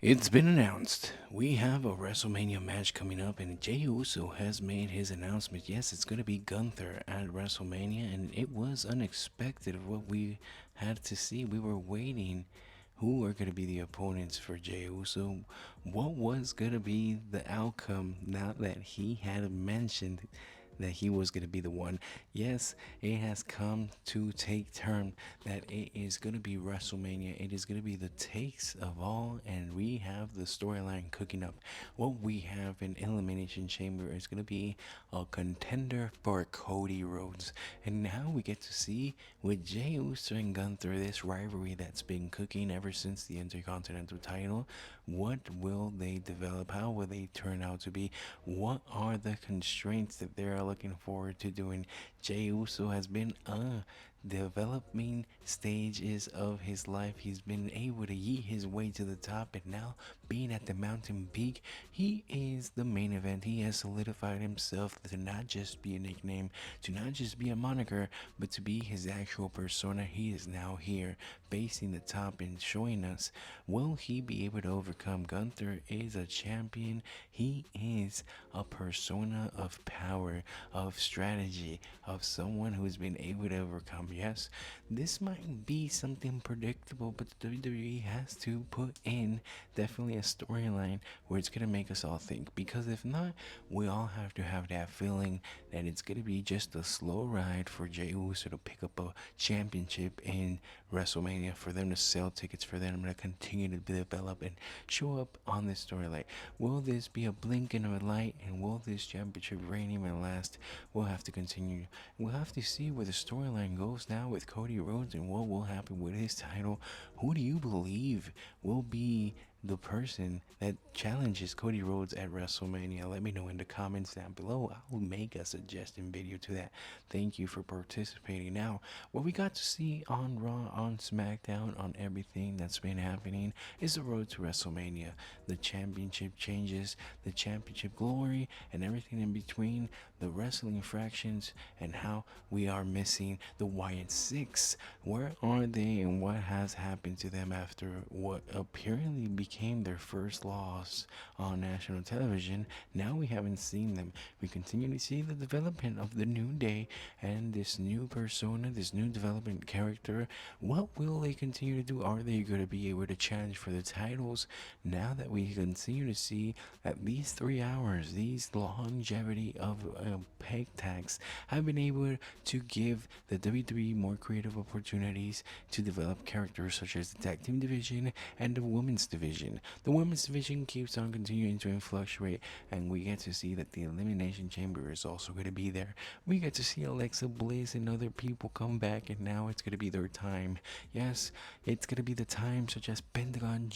It's been announced. We have a WrestleMania match coming up, and Jey Uso has made his announcement. Yes, it's going to be Gunther at WrestleMania, and it was unexpected of what we had to see. We were waiting who are going to be the opponents for Jey Uso. What was going to be the outcome now that he had mentioned that he was going to be the one? Yes, it has come to take term that it is going to be WrestleMania. It is going to be the takes of all, and we have the storyline cooking up. What we have in Elimination Chamber is going to be a contender for Cody Rhodes. And now we get to see with Jey Uso and Gunther this rivalry that's been cooking ever since the Intercontinental title. What will they develop? How will they turn out to be? What are the constraints that they're looking forward to doing? Jey Uso has been developing stages of his life. He's been able to yeet his way to the top, and now being at the mountain peak, he is the main event. He has solidified himself to not just be a nickname, to not just be a moniker, but to be his actual persona. He is now here, facing the top and showing us, will he be able to overcome? Gunther is a champion. He is a persona of power, of strategy, of someone who's been able to overcome. Yes, this might be something predictable, but the WWE has to put in definitely a storyline where it's going to make us all think. Because if not, we all have to have that feeling that it's going to be just a slow ride for Jey Uso to pick up a championship in WrestleMania, for them to sell tickets, for them to continue to develop and show up on this storyline. Will this be a blink in a light, and will this championship reign even last? We'll have to continue. We'll have to see where the storyline goes now with Cody Rhodes and what will happen with his title. Who do you believe will be the person that challenges Cody Rhodes at WrestleMania? Let me know in the comments down below. I will make a suggestion video to that. Thank you for participating. Now, what we got to see on Raw, on SmackDown, on everything that's been happening is the road to WrestleMania. The championship changes, the championship glory, and everything in between, the wrestling fractions, and how we are missing the Wyatt Six. Where are they, and what has happened to them after what apparently became their first loss on national television? Now we haven't seen them. We continue to see the development of the New Day and this new persona, this new development character. What will they continue to do? Are they going to be able to challenge for the titles? Now that we continue to see at least 3 hours, these longevity of peg tags have been able to give the WWE more creative opportunities to develop characters such as the tag team division and the women's division. The women's division keeps on continuing to fluctuate, and we get to see that the Elimination Chamber is also going to be there. We get to see Alexa Bliss and other people come back, and now it's going to be their time. Yes, it's going to be the time, such as Pentagon.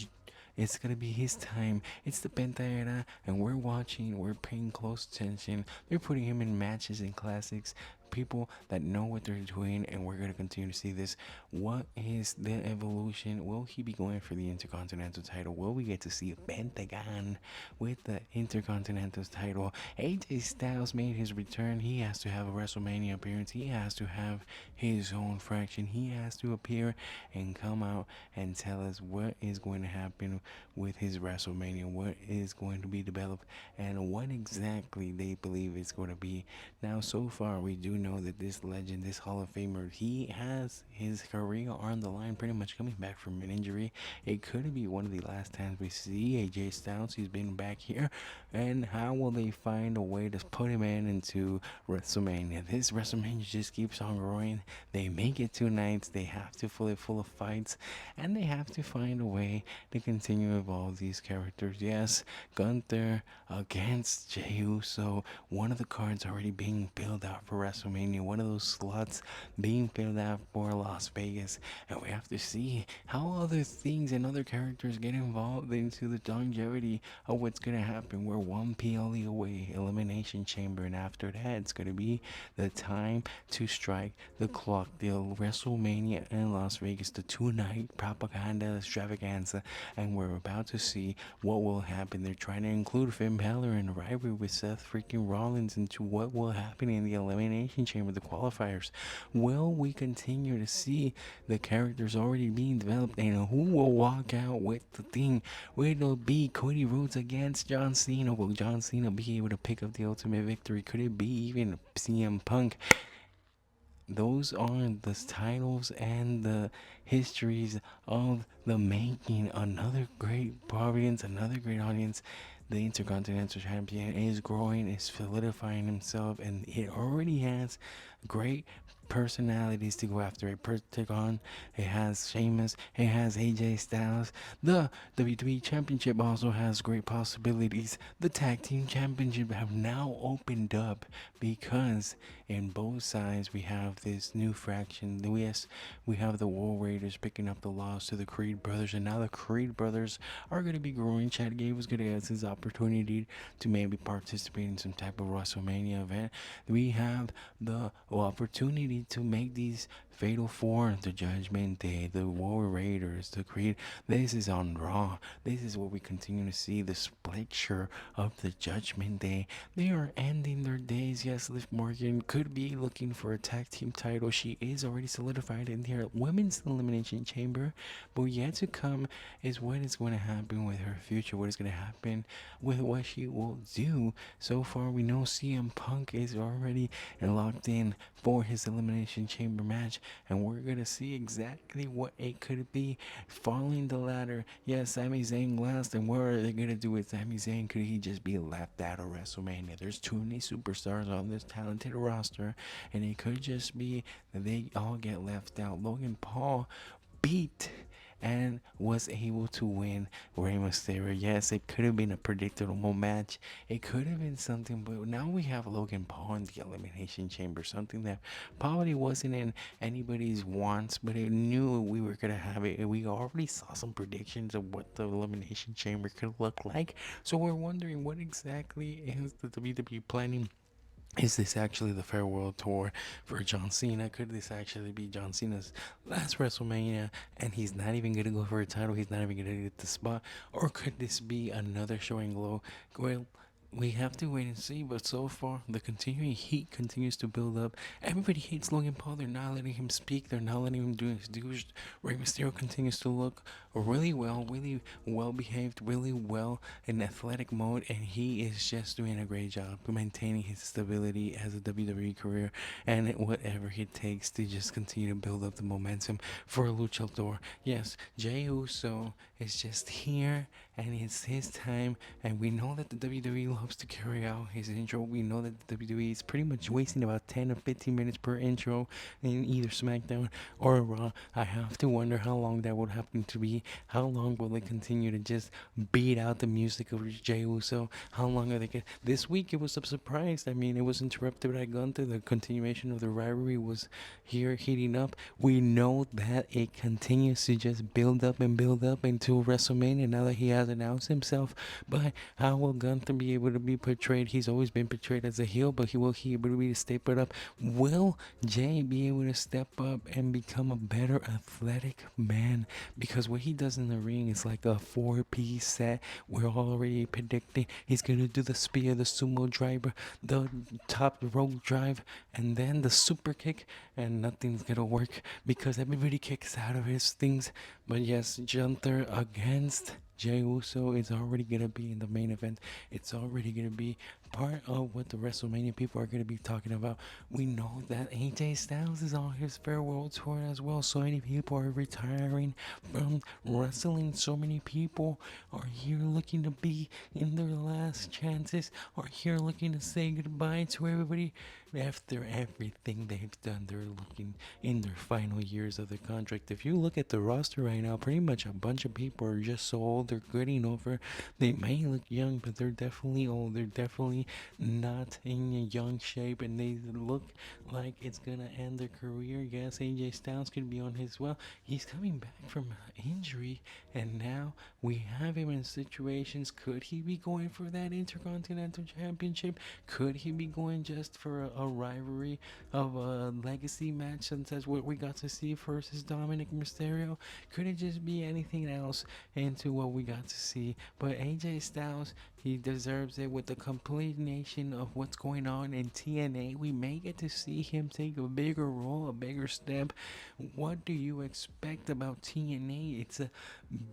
It's gonna be his time. It's the Penta era, and we're watching. We're paying close attention. They're putting him in matches and classics. People that know what they're doing, and we're gonna continue to see this. What is the evolution? Will he be going for the Intercontinental title? Will we get to see a Pentagon with the Intercontinental title? AJ Styles made his return. He has to have a WrestleMania appearance. He has to have his own fraction. He has to appear and come out and tell us what is going to happen with his WrestleMania, what is going to be developed, and what exactly they believe it's going to be. Now, so far, we do know that this legend, this Hall of Famer, he has his career on the line, pretty much coming back from an injury. It could be one of the last times we see AJ Styles. He's been back here, and how will they find a way to put him into WrestleMania? This WrestleMania just keeps on growing. They make it 2 nights. They have to fill it full of fights, and they have to find a way to continue to evolve these characters. Yes, Gunther against Jey Uso. One of the cards already being filled out for WrestleMania. One of those slots being filled out for Las Vegas. And we have to see how other things and other characters get involved into the longevity of what's going to happen. We're one PLE away, Elimination Chamber. And after that, it's going to be the time to strike the clock. The WrestleMania in Las Vegas, the 2 night propaganda extravaganza. And we're about to see what will happen. They're trying to include Finn Balor in a rivalry with Seth freaking Rollins into what will happen in the Elimination Elimination Chamber, the qualifiers. Will we continue to see the characters already being developed, and who will walk out with the thing? Will it be Cody Rhodes against John Cena? Will John Cena be able to pick up the ultimate victory? Could it be even CM Punk? Those are the titles and the histories of the making. Another great audience, another great audience. The Intercontinental Champion is growing, is solidifying himself, and it already has great personalities to go after. It took on. It has Sheamus. It has AJ Styles. The WWE Championship also has great possibilities. The Tag Team Championship have now opened up because in both sides we have this new fraction. Yes, we have the War Raiders picking up the loss to the Creed Brothers, and now the Creed Brothers are going to be growing. Chad Gable going to get his opportunity to maybe participate in some type of WrestleMania event. We have the opportunity to make these Fatal Four, the Judgment Day, the War Raiders, the Creed. This is on Raw. This is what we continue to see, the splicture of the Judgment Day. They are ending their days. Yes, Liv Morgan could be looking for a tag team title. She is already solidified in their women's elimination chamber, but yet to come is what is going to happen with her future, what is going to happen with what she will do. So far, we know CM Punk is already locked in for his elimination chamber match, and we're going to see exactly what it could be following the ladder. Yes, Sami Zayn last, and what are they going to do with Sami Zayn? Could he just be left out of WrestleMania? There's too many superstars on this talented roster, and it could just be that they all get left out. Logan Paul beat and was able to win Rey Mysterio. Yes, it could have been a predictable match. It could have been something, but now we have Logan Paul in the Elimination Chamber, something that probably wasn't in anybody's wants, but it knew we were going to have it. We already saw some predictions of what the Elimination Chamber could look like, so we're wondering what exactly is the WWE planning. Is this actually the farewell tour for John Cena? Could this actually be John Cena's last WrestleMania and he's not even going to go for a title? He's not even going to get the spot? Or could this be another showing low? Well, we have to wait and see, but so far the continuing heat continues to build up. Everybody hates Logan Paul. They're not letting him speak. They're not letting him do his dues. Rey Mysterio continues to look really well behaved, really well in athletic mode, and he is just doing a great job maintaining his stability as a WWE career, and whatever it takes to just continue to build up the momentum for a luchador. Yes, Jey Uso is just here, and it's his time, and we know that the WWE loves to carry out his intro. We know that the WWE is pretty much wasting about 10 or 15 minutes per intro in either SmackDown or Raw. I have to wonder how long that would happen to be. How long will they continue to just beat out the music of Jey Uso? How long are they going This week it was a surprise. I mean, it was interrupted by Gunther. The continuation of the rivalry was here heating up. We know that it continues to just build up until WrestleMania now that he has announced himself. But how will Gunther be able to be portrayed? He's always been portrayed as a heel, but he able to be step it up? Will Jey be able to step up and become a better athletic man? Because what he does in the ring is like a 4-piece set. We're already predicting he's gonna do the spear, the sumo driver, the top rope drive, and then the super kick, and nothing's gonna work because everybody kicks out of his things. But yes, Gunther against Jey Uso is already gonna be in the main event. It's already gonna be part of what the WrestleMania people are gonna be talking about. We know that AJ Styles is on his farewell tour as well. So many people are retiring from wrestling. So many people are here looking to be in their last chances, are here looking to say goodbye to everybody. After everything they've done, they're looking in their final years of the contract. If you look at the roster right now, pretty much a bunch of people are just so old. They're getting over. They may look young, but they're definitely old. They're definitely not in a young shape, and they look like it's gonna end their career. Yes, AJ Styles could be on his he's coming back from injury, and now we have him in situations. Could he be going for that Intercontinental Championship? Could he be going just for a rivalry of a legacy match, since that's what we got to see versus Dominic Mysterio? Could it just be anything else into what we got to see. But AJ Styles, he deserves it with the complete nation of what's going on in TNA. We may get to see him take a bigger role, a bigger step. What do you expect about TNA? It's a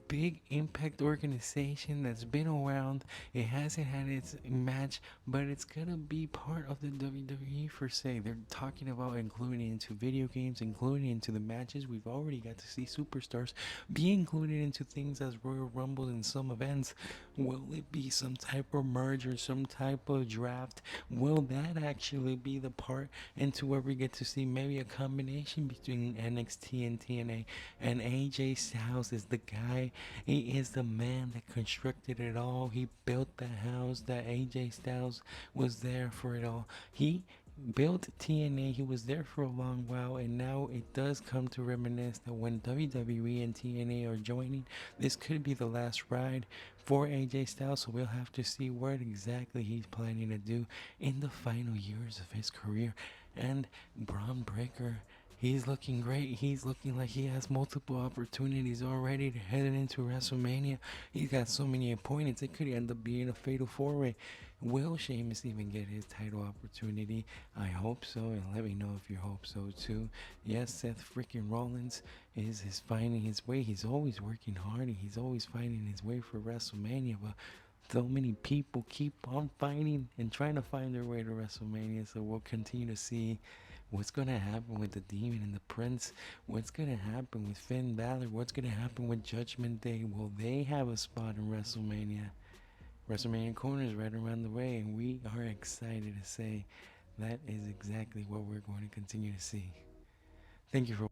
big impact organization that's been around. It hasn't had its match, but it's gonna be part of the WWE for say. They're talking about including into video games, including into the matches. We've already got to see superstars be included into things as Royal Rumble in some events. Will it be some type of merger, some type of draft? Will that actually be the part into where we get to see maybe a combination between NXT and TNA? And AJ Styles is the guy. He is the man that constructed it all. He built the house that AJ Styles was there for it all. He built TNA. He was there for a long while, and now it does come to reminisce that when WWE and TNA are joining, this could be the last ride for AJ Styles. So we'll have to see what exactly he's planning to do in the final years of his career. And Braun Breaker, he's looking great. He's looking like he has multiple opportunities already to head into WrestleMania. He's got so many appointments. It could end up being a fatal four-way. Will Sheamus even get his title opportunity? I hope so, and let me know if you hope so too. Yes, Seth freaking Rollins is finding his way. He's always working hard, and he's always finding his way for WrestleMania, but so many people keep on fighting and trying to find their way to WrestleMania, so we'll continue to see what's going to happen with the Demon and the Prince. What's going to happen with Finn Balor? What's going to happen with Judgment Day? Will they have a spot in WrestleMania? WrestleMania Corner is right around the way, and we are excited to say that is exactly what we're going to continue to see. Thank you for